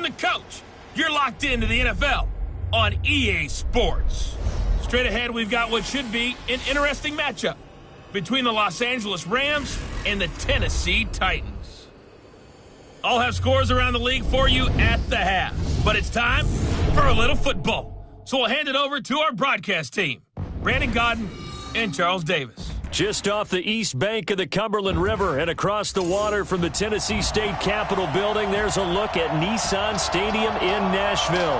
I'm the coach. You're locked into the NFL on EA Sports. Straight ahead, we've got what should be an interesting matchup between the Los Angeles Rams and the Tennessee Titans. I'll have scores around the league for you at the half, but it's time for a little football. So we'll hand it over to our broadcast team, Brandon Godden and Charles Davis. Just off the east bank of the Cumberland River and across the water from the Tennessee State Capitol building, there's a look at Nissan Stadium in Nashville.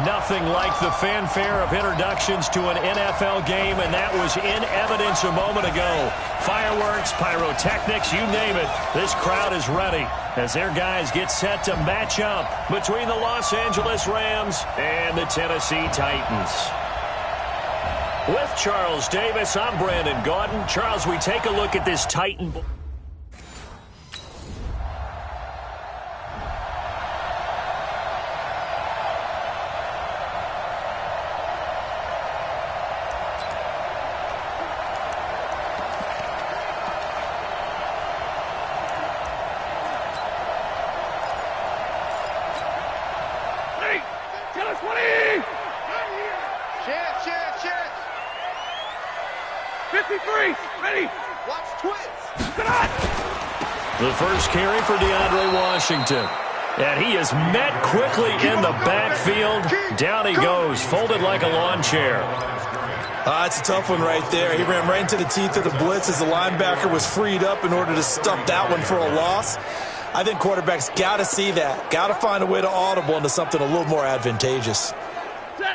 Nothing like the fanfare of introductions to an NFL game, and that was in evidence a moment ago. Fireworks, pyrotechnics, you name it. This crowd is ready as their guys get set to match up between the Los Angeles Rams and the Tennessee Titans. With Charles Davis, I'm Brandon Gaudin. Charles, we take a look at this Titan. The first carry for DeAndre Washington. And he is met quickly in the backfield. Down he goes, folded like a lawn chair. It's a tough one right there. He ran right into the teeth of the blitz as the linebacker was freed up in order to stuff that one for a loss. I think quarterbacks got to see that. Got to find a way to audible into something a little more advantageous.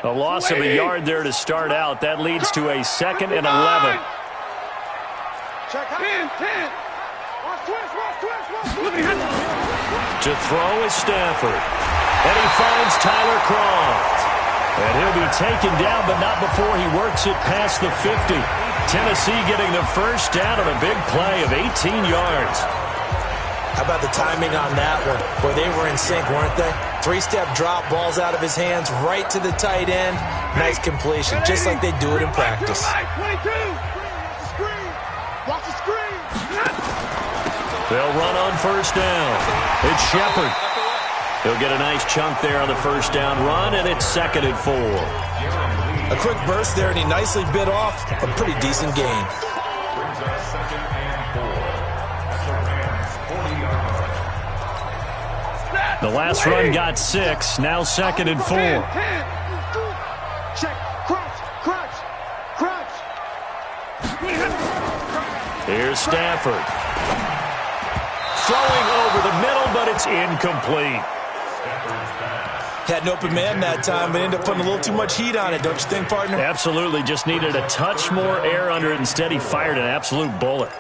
A loss of a yard there to start out. That leads to a 2nd and 11. Check 10. To throw is Stafford. And he finds Tyler Kroft. And he'll be taken down, but not before he works it past the 50. Tennessee getting the first down on a big play of 18 yards. How about the timing on that one? Boy, they were in sync, weren't they? 3-step drop, balls out of his hands, right to the tight end. Nice completion, just like they do it in practice. 22. Watch the screen. They'll run on first down. It's Shepard. He'll get a nice chunk there on the first down run, and it's 2nd and 4. A quick burst there, and he nicely bit off a pretty decent gain. The last run got 6, now 2nd and 4. Check, crouch. Here's Stafford. Throwing over the middle, but it's incomplete. Had an open man that time, but ended up putting a little too much heat on it, don't you think, partner? Absolutely, just needed a touch more air under it. Instead, he fired an absolute bullet.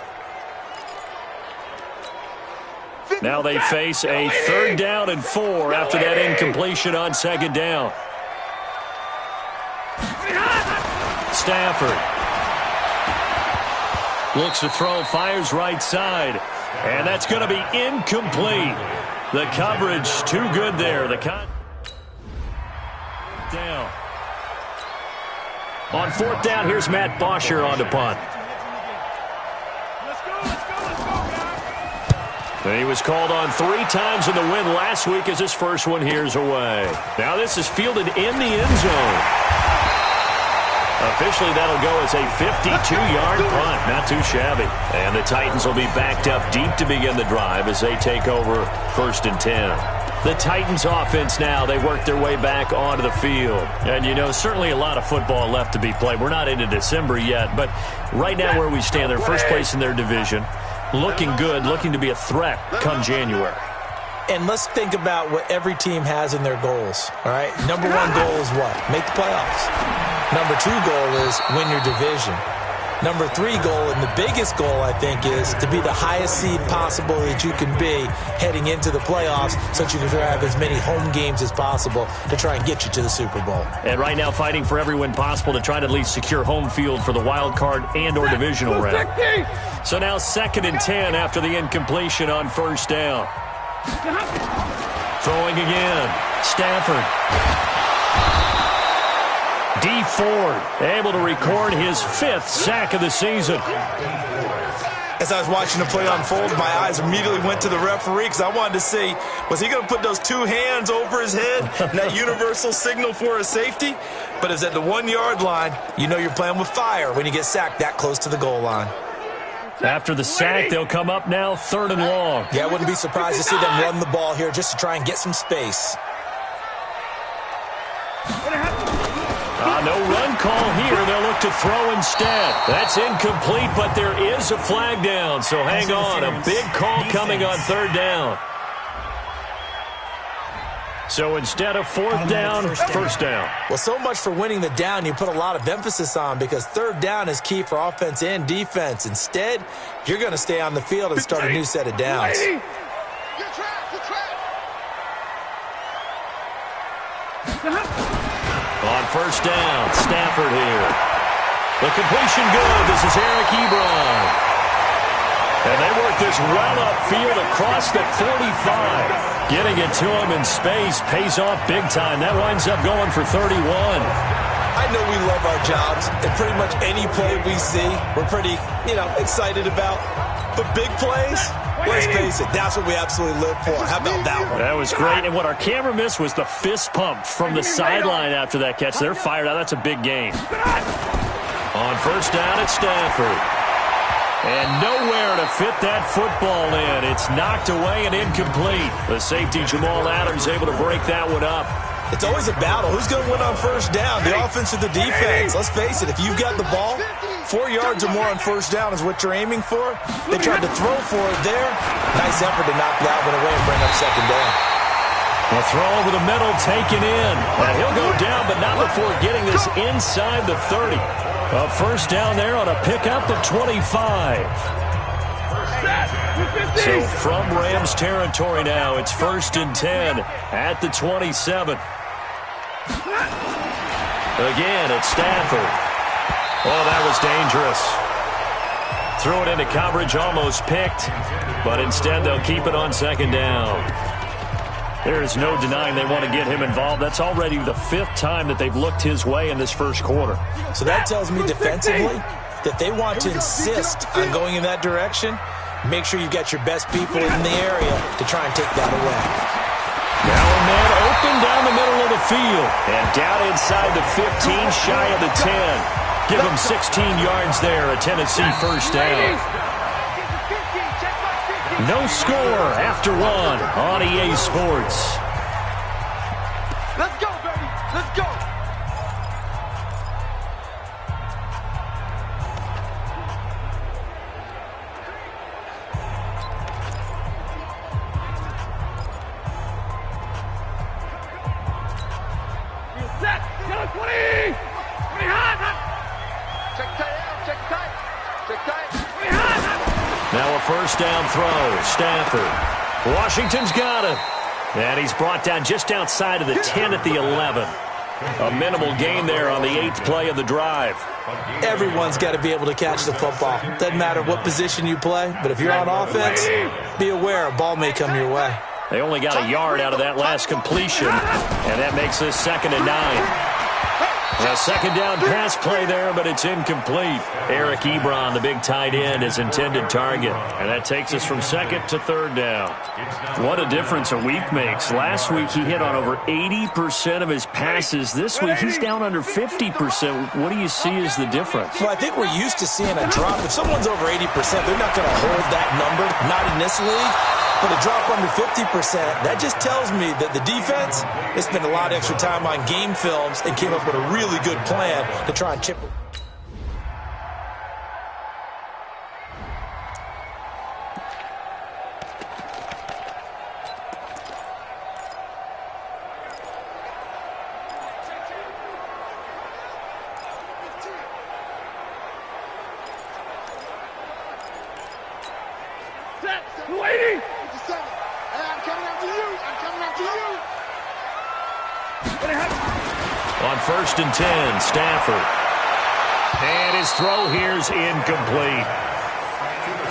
Now they face a 3rd down and 4 after that incompletion on 2nd down. Stafford looks to throw, fires right side. And that's going to be incomplete. The coverage too good there. Down. On 4th down, here's Matt Bosher on the punt. Let's go, guys. And he was called on 3 times in the win last week as his first one here's away. Now this is fielded in the end zone. Officially, that'll go as a 52-yard punt. Not too shabby. And the Titans will be backed up deep to begin the drive as they take over 1st and 10. The Titans offense now, they work their way back onto the field. And, you know, certainly a lot of football left to be played. We're not into December yet, but right now where we stand, they're first place in their division. Looking good, looking to be a threat come January. And let's think about what every team has in their goals, all right? Number 1 goal is what? Make the playoffs. Number 2 goal is win your division. Number 3 goal, and the biggest goal, I think, is to be the highest seed possible that you can be heading into the playoffs so that you can have as many home games as possible to try and get you to the Super Bowl. And right now fighting for every win possible to try to at least secure home field for the wild card and or divisional round. So now 2nd and 10 after the incompletion on 1st down. Throwing again. Stafford. Ford able to record his 5th sack of the season. As I was watching the play unfold, my eyes immediately went to the referee because I wanted to see, was he going to put those two hands over his head, that universal signal for a safety? But it's at the 1 yard line. You know you're playing with fire when you get sacked that close to the goal line. After the sack, they'll come up now 3rd and long. Yeah, I wouldn't be surprised to see them run the ball here just to try and get some space. No run call here. They'll look to throw instead. That's incomplete, but there is a flag down. So hang on. A big call coming on 3rd down. So instead of 4th down, 1st down. Well, so much for winning the down you put a lot of emphasis on because 3rd down is key for offense and defense. Instead, you're going to stay on the field and start a new set of downs. On 1st down, Stafford here. The completion good. This is Eric Ebron. And they work this run upfield across the 45. Getting it to him in space pays off big time. That winds up going for 31. I know we love our jobs, and pretty much any play we see, we're pretty, excited about. But big plays, let's face it, that's what we absolutely live for. How about that one? That was great, and what our camera missed was the fist pump from the sideline after that catch. They're fired out. That's a big gain. On 1st down, it's Stafford. And nowhere to fit that football in. It's knocked away and incomplete. The safety, Jamal Adams, able to break that one up. It's always a battle. Who's going to win on 1st down, the offense or the defense? Let's face it, if you've got the ball, 4 yards or more on 1st down is what you're aiming for. They tried to throw for it there. Nice effort to knock that one away and bring up 2nd down. A throw over the middle taken in. And he'll go down, but not before getting this inside the 30. A 1st down there on a pickup of 25. So from Rams territory now, it's 1st and 10 at the 27. Again, it's Stafford. Oh, that was dangerous. Threw it into coverage, almost picked, but instead they'll keep it on 2nd down. There is no denying they want to get him involved. That's already the 5th time that they've looked his way in this 1st quarter. So that tells me defensively that they want to insist on going in that direction. Make sure you've got your best people in the area to try and take that away. Now a man open down the middle of the field. And down inside the 15, shy of the 10. Give him 16 yards there, a Tennessee 1st down. No score after 1 on EA Sports. Let's go, baby. Let's go. Set. Get a 20. 20 hot. Check tight. Check tight. Check tight. 20 hot. Now a 1st down throw. Stafford. Washington's got it. And he's brought down just outside of the 10 at the 11. A minimal gain there on the 8th play of the drive. Everyone's got to be able to catch the football. Doesn't matter what position you play, but if you're on offense, be aware a ball may come your way. They only got a yard out of that last completion, and that makes this 2nd and 9. A 2nd down pass play there, but it's incomplete. Eric Ebron, the big tight end, his intended target. And that takes us from 2nd to 3rd down. What a difference a week makes. Last week he hit on over 80% of his passes. This week he's down under 50%. What do you see as the difference? Well, I think we're used to seeing a drop. If someone's over 80%, they're not going to hold that number, not in this league. But a drop under 50%, that just tells me that the defense has spent a lot of extra time on game films and came up with a really good plan to try and chip it. Set. 280. I'm coming after you. I'm coming after you. On 1st and 10, Stafford. And his throw here's incomplete.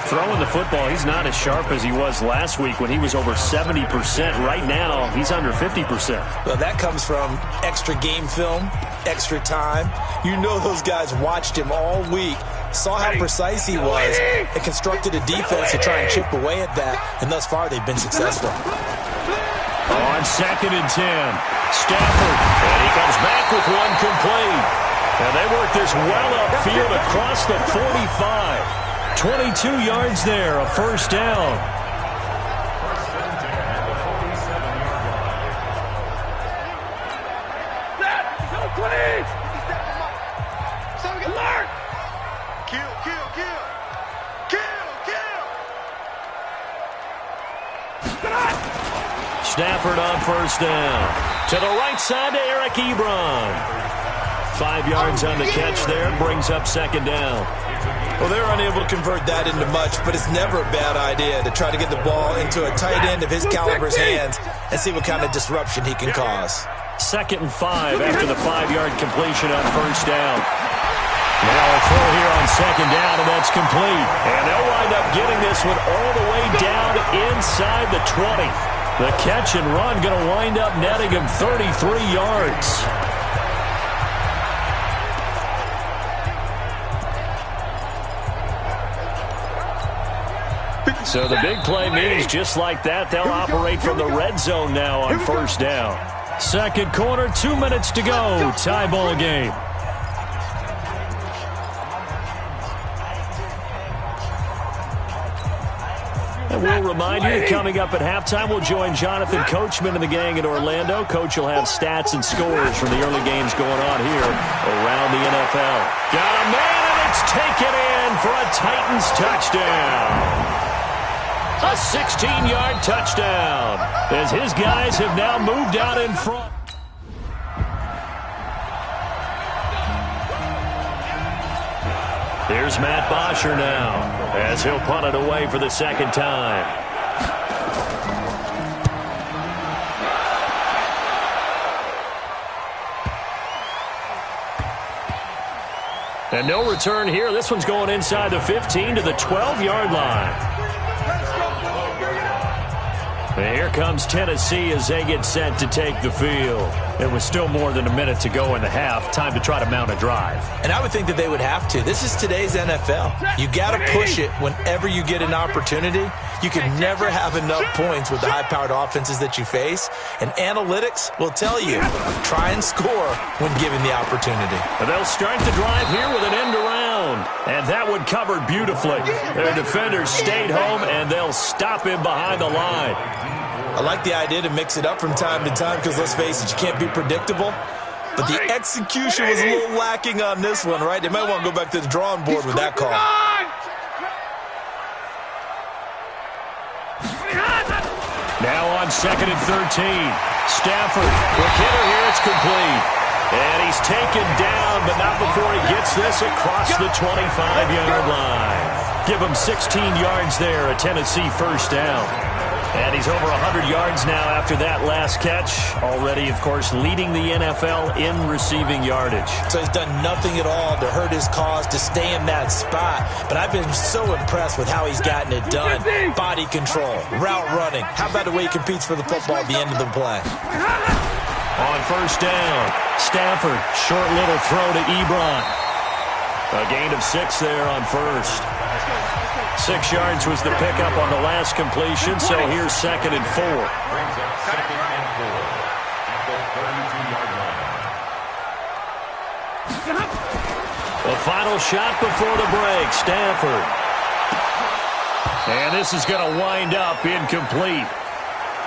Throwing the football, he's not as sharp as he was last week when he was over 70%. Right now, he's under 50%. Well, that comes from extra game film, extra time. You know those guys watched him all week, saw how precise he was, and constructed a defense to try and chip away at that, and thus far they've been successful. On 2nd and 10, Stafford, and he comes back with one complete. And they work this well upfield across the 45. 22 yards there, a first down. Stafford on first down. To the right side to Eric Ebron. 5 yards on the catch there, brings up 2nd down. Well, they're unable to convert that into much, but it's never a bad idea to try to get the ball into a tight end of his caliber's hands and see what kind of disruption he can cause. 2nd and 5 after the 5-yard completion on first down. Now a throw here on 2nd down, and that's complete. And they'll wind up getting this one all the way down inside the 20. The catch and run going to wind up netting him 33 yards. So the big play means just like that, they'll operate from the red zone now on first down. 2nd quarter, 2 minutes to go. Tie ball game. And we'll remind you, coming up at halftime, we'll join Jonathan Coachman and the gang in Orlando. Coach will have stats and scores from the early games going on here around the NFL. Got a man, and it's taken in for a Titans touchdown. A 16-yard touchdown as his guys have now moved out in front. Here's Matt Bosher now as he'll punt it away for the 2nd time. And no return here. This one's going inside the 15 to the 12-yard line. And here comes Tennessee as they get set to take the field. It was still more than a minute to go in the half. Time to try to mount a drive. And I would think that they would have to. This is today's NFL. You got to push it whenever you get an opportunity. You can never have enough points with the high-powered offenses that you face. And analytics will tell you, try and score when given the opportunity. And they'll start the drive here with an end around. And that one covered beautifully. Their defenders stayed home, and they'll stop him behind the line. I like the idea to mix it up from time to time because, let's face it, you can't be predictable. But the execution was a little lacking on this one, right? They might want to go back to the drawing board with that call. Now on 2nd and 13. Stafford, the hitter here, it's complete. And he's taken down, but not before he gets this across the 25-yard line. Give him 16 yards there, a Tennessee first down. And he's over 100 yards now after that last catch. Already, of course, leading the NFL in receiving yardage. So he's done nothing at all to hurt his cause, to stay in that spot. But I've been so impressed with how he's gotten it done. Body control, route running. How about the way he competes for the football at the end of the play? On first down, Stafford, short little throw to Ebron. A gain of 6 there on first. 6 yards was the pickup on the last completion, so here's 2nd and 4. The final shot before the break, Stafford. And this is going to wind up incomplete.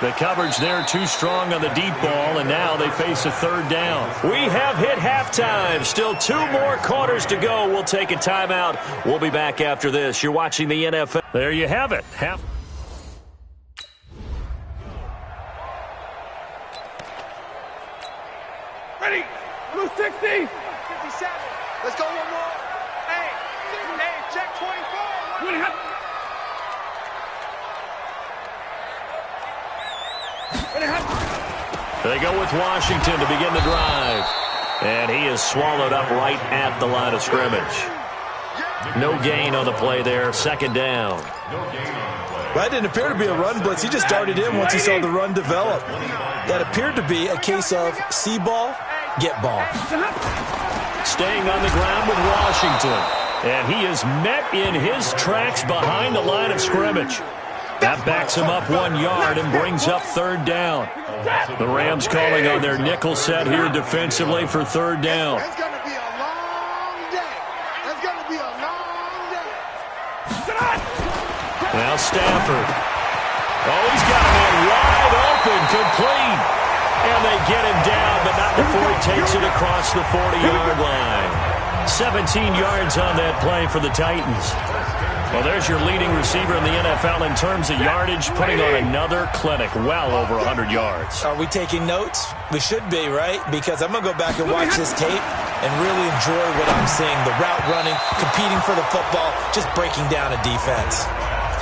The coverage there too strong on the deep ball, and now they face a 3rd down. We have hit halftime. Still 2 more quarters to go. We'll take a timeout. We'll be back after this. You're watching the NFL. There you have it. Ready? Blue 60. 57. Let's go one more. Hey, check 24. They go with Washington to begin the drive. And he is swallowed up right at the line of scrimmage. No gain on the play there, second down. That didn't appear to be a run blitz. He just darted in once he saw the run develop. That appeared to be a case of see ball, get ball. Staying on the ground with Washington. And he is met in his tracks behind the line of scrimmage. That backs him up 1 yard and brings up third down. The Rams calling on their nickel set here defensively for third down. It's going to be a long day. It's going to be a long day. Now Stafford. Oh, he's got a man wide open, complete. And they get him down, but not before he takes it across the 40-yard line. 17 yards on that play for the Titans. Well, there's your leading receiver in the NFL in terms of yardage, putting on another clinic, well over 100 yards. Are we taking notes? We should be, right? Because I'm going to go back and watch this tape and really enjoy what I'm seeing. The route running, competing for the football, just breaking down a defense.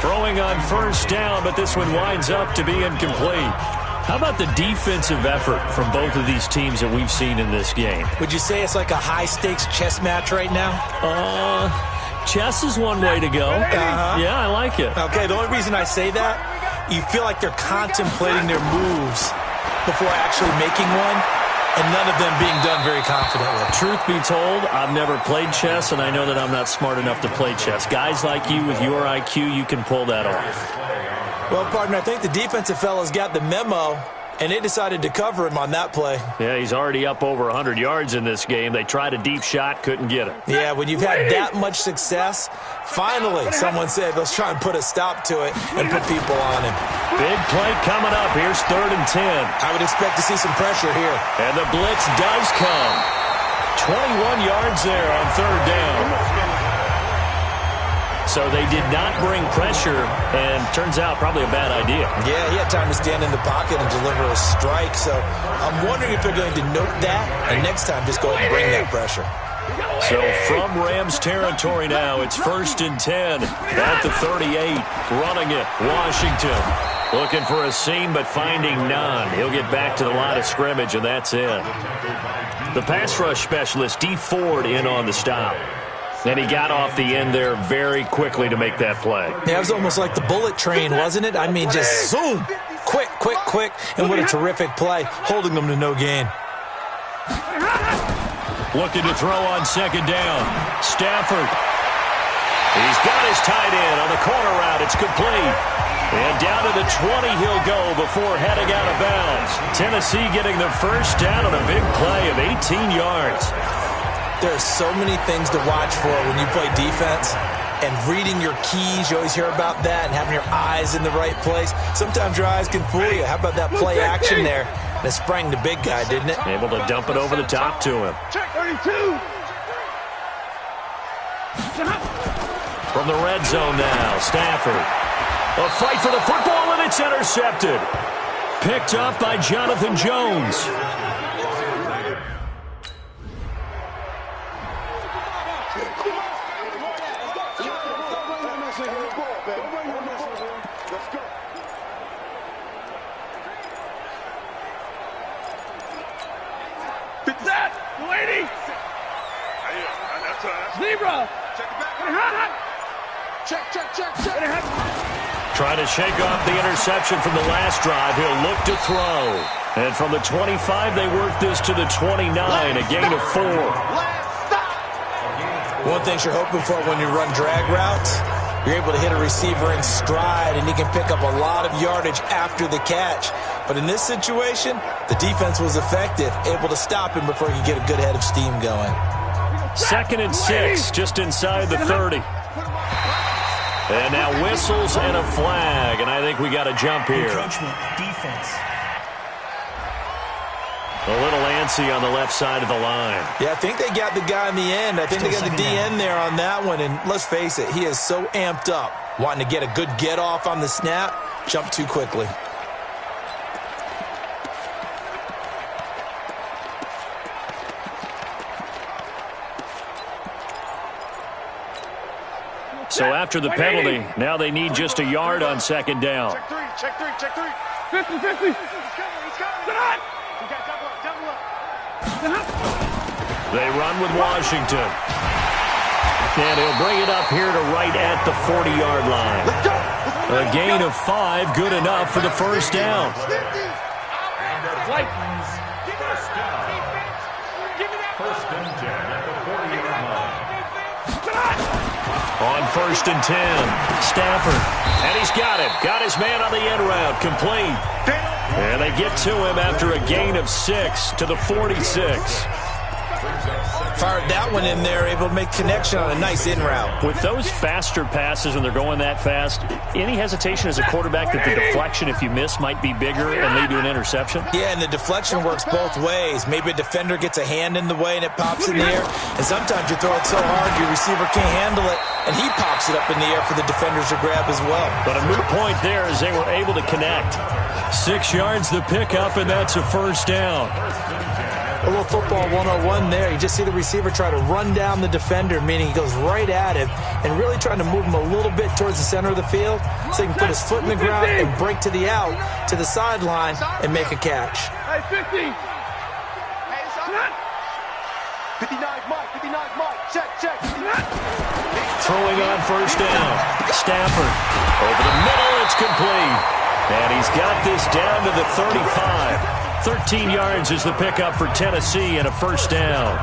Throwing on first down, but this one winds up to be incomplete. How about the defensive effort from both of these teams that we've seen in this game? Would you say it's like a high-stakes chess match right now? Chess is one way to go. Yeah, I like it. Okay, the only reason I say that, you feel like they're contemplating their moves before actually making one, and none of them being done very confidently. Truth be told, I've never played chess, and I know that I'm not smart enough to play chess. Guys like you with your IQ, you can pull that off. Well, partner, I think the defensive fellas got the memo, and they decided to cover him on that play. Yeah, he's already up over 100 yards in this game. They tried a deep shot, couldn't get it. Yeah, when you've had that much success, finally someone said, let's try and put a stop to it and put people on him. Big play coming up. Here's 3rd and 10. I would expect to see some pressure here. And the blitz does come. 21 yards there on 3rd down. So they did not bring pressure, and turns out probably a bad idea. Yeah, he had time to stand in the pocket and deliver a strike, so I'm wondering if they're going to note that, and next time just go ahead and bring that pressure. So from Rams territory now, it's 1st and 10 at the 38. Running it, Washington. Looking for a seam, but finding none. He'll get back to the line of scrimmage, and that's it. The pass rush specialist, D. Ford, in on the stop. And he got off the end there very quickly to make that play. Yeah, it was almost like the bullet train, wasn't it? I mean, just zoom, quick, quick, quick, and what a terrific play, holding them to no gain. Looking to throw on 2nd down. Stafford. He's got his tight end on the corner route. It's complete. And down to the 20 he'll go before heading out of bounds. Tennessee getting the first down on a big play of 18 yards. There are so many things to watch for when you play defense, and reading your keys, you always hear about that, and having your eyes in the right place. Sometimes your eyes can fool you. How about that play action there? And it sprang the big guy, didn't it? Able to dump it over the top to him. Check 32. From the red zone now, Stafford. A fight for the football, and it's intercepted. Picked up by Jonathan Jones. Zebra. Check. Trying to shake off the interception from the last drive. He'll look to throw. And from the 25, they work this to the 29, a gain of 4. One thing you're hoping for when you run drag routes, you're able to hit a receiver in stride, and he can pick up a lot of yardage after the catch. But in this situation, the defense was effective, able to stop him before he could get a good head of steam going. 2nd and 6, just inside the 30. And now whistles and a flag, and I think we got a jump here. Encroachment, defense. A little antsy on the left side of the line. Yeah, I think they got the guy in the end. I think they got the DN there on that one, and let's face it, he is so amped up, wanting to get a good get-off on the snap, jump too quickly. So after the penalty, now they need just a yard on 2nd down. Check three. 50. He's coming. They run with Washington. And he'll bring it up here to right at the 40-yard line. A gain of 5, good enough for the first down. On first and 10, Stafford. And he's got him. Got his man on the end route. Complete. And they get to him after a gain of 6 to the 46. Fired that one in there, able to make connection on a nice in route. With those faster passes when they're going that fast, any hesitation as a quarterback that the deflection, if you miss, might be bigger and lead to an interception? Yeah, and the deflection works both ways. Maybe a defender gets a hand in the way and it pops in the air. And sometimes you throw it so hard your receiver can't handle it, and he pops it up in the air for the defenders to grab as well. But a moot point there as they were able to connect. 6 yards the pickup, and that's a first down. A little football 101 there. You just see the receiver try to run down the defender, meaning he goes right at him and really trying to move him a little bit towards the center of the field so he can put his foot in the ground and break to the out, to the sideline, and make a catch. Hey, 50. Hey, 59 Mike, 59 Mike. Check. Throwing on first down. Stafford. Over the middle, it's complete. And he's got this down to the 35. 13 yards is the pickup for Tennessee and a first down.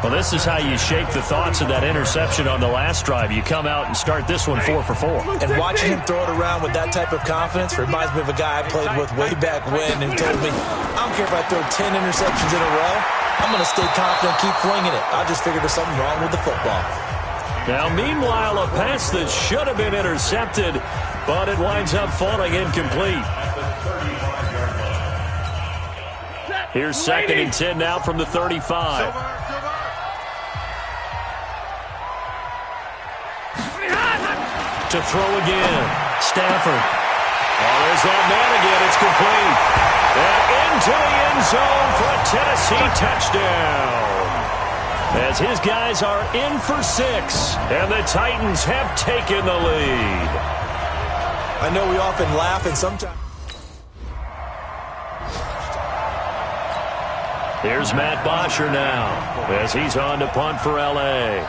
Well, this is how you shake the thoughts of that interception on the last drive. You come out and start this one 4 for 4. And watching him throw it around with that type of confidence reminds me of a guy I played with way back when who told me, I don't care if I throw 10 interceptions in a row, I'm going to stay confident, keep flinging it. I just figured there's something wrong with the football. Now, meanwhile, a pass that should have been intercepted, but it winds up falling incomplete. Here's 2nd and 10 now from the 35. To throw again. Stafford. Oh, there's that man again. It's complete. And into the end zone for a Tennessee touchdown. As his guys are in for 6, and the Titans have taken the lead. I know we often laugh and sometimes... Here's Matt Bosher now as he's on to punt for L.A.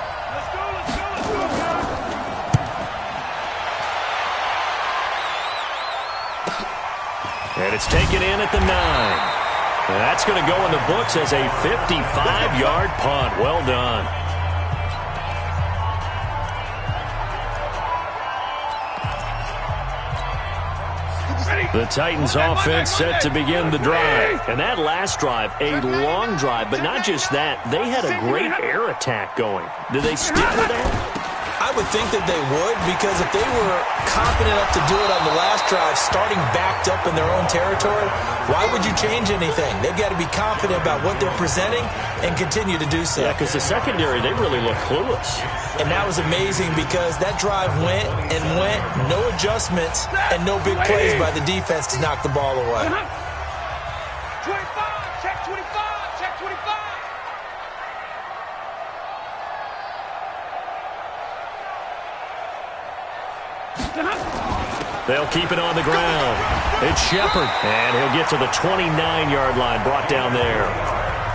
And it's taken in at the 9. And that's going to go in the books as a 55-yard punt. Well done. The Titans offense set to begin the drive. And that last drive, a long drive, but not just that, they had a great air attack going. Did they stick with that? I would think that they would, because if they were confident enough to do it on the last drive, starting backed up in their own territory, why would you change anything? They've got to be confident about what they're presenting and continue to do so. Yeah, because the secondary, they really look clueless. And that was amazing because that drive went and went, no adjustments, and no big plays by the defense to knock the ball away. 25, check 25, check 25. They'll keep it on the ground. It's Shepard, and he'll get to the 29-yard line, brought down there.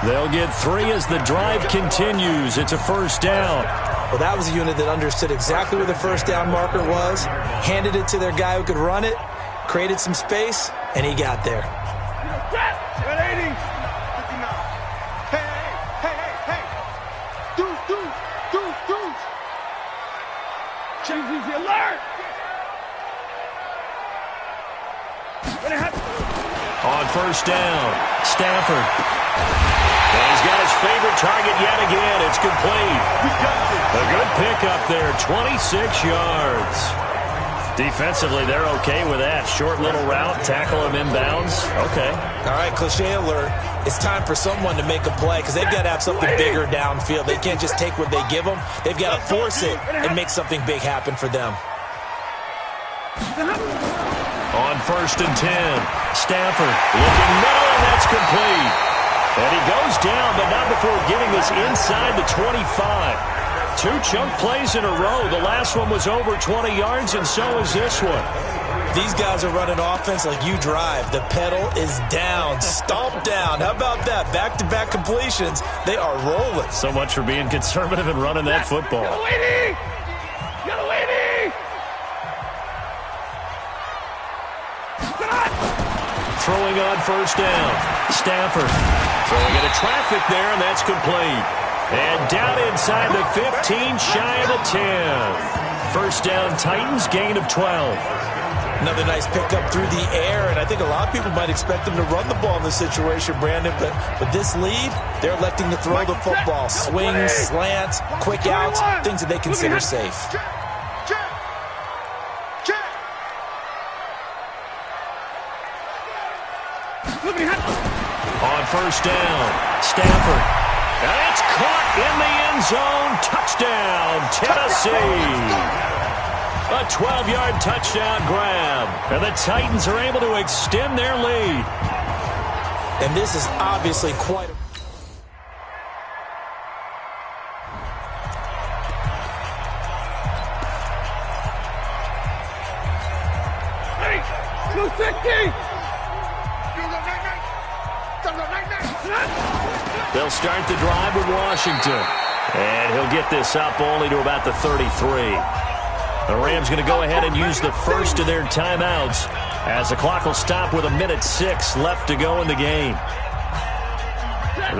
They'll get 3 as the drive continues. It's a first down. Well, that was a unit that understood exactly where the first down marker was, handed it to their guy who could run it, created some space, and he got there. Change the alert! On first down, Stafford. And he's got his favorite target yet again. It's complete. A good pickup there, 26 yards. Defensively, they're okay with that. Short little route, tackle him inbounds. Okay. All right, cliche alert. It's time for someone to make a play because they've got to have something bigger downfield. They can't just take what they give them. They've got to force it and make something big happen for them. On first and 10, Stafford looking middle, and that's complete. And he goes down, but not before getting this inside the 25. 2 chunk plays in a row. The last one was over 20 yards, and so is this one. These guys are running offense like you drive. The pedal is down, stomp down. How about that? Back-to-back completions. They are rolling. So much for being conservative and running that football. Throwing on first down. Stafford throwing into traffic there, and that's complete. And down inside the 15, shy of the 10. First down, Titans, gain of 12. Another nice pickup through the air, and I think a lot of people might expect them to run the ball in this situation, Brandon, but with this lead, they're electing to throw the football. Swings, slants, quick outs, things that they consider safe. On first down, Stafford. And it's caught in the end zone. Touchdown, Tennessee. A 12-yard touchdown grab. And the Titans are able to extend their lead. And this is obviously quite a... They'll start the drive with Washington. And he'll get this up only to about the 33. The Rams going to go ahead and use the first of their timeouts as the clock will stop with 1:06 left to go in the game.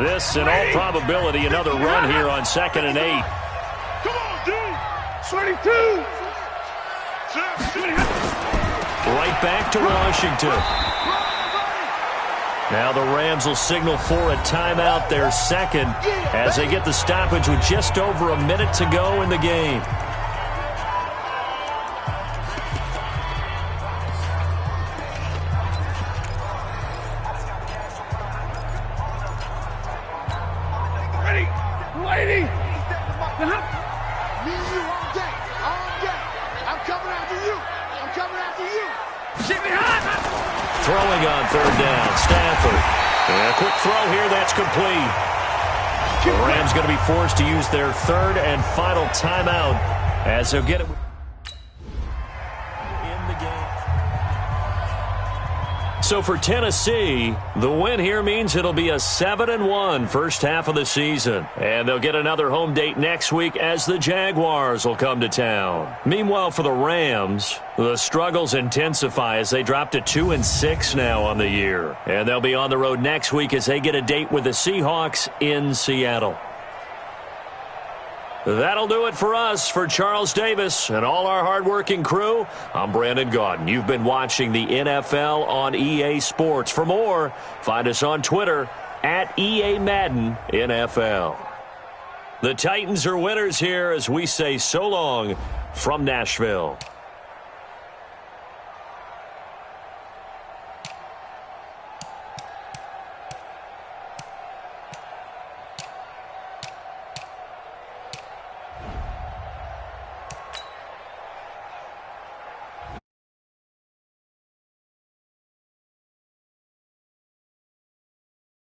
This, in all probability, another run here on 2nd and 8. Come on, dude. 22. Right back to Washington. Now the Rams will signal for a timeout, their second, as they get the stoppage with just over a minute to go in the game. Throwing on third down, Stafford. And a quick throw here, that's complete. The Rams going to be forced to use their third and final timeout as they'll get it in the game. So for Tennessee, the win here means it'll be a 7-1 first half of the season. And they'll get another home date next week as the Jaguars will come to town. Meanwhile, for the Rams, the struggles intensify as they drop to 2-6 now on the year. And they'll be on the road next week as they get a date with the Seahawks in Seattle. That'll do it for us. For Charles Davis and all our hardworking crew, I'm Brandon Gaudin. You've been watching the NFL on EA Sports. For more, find us on Twitter at EA Madden NFL. The Titans are winners here as we say so long from Nashville.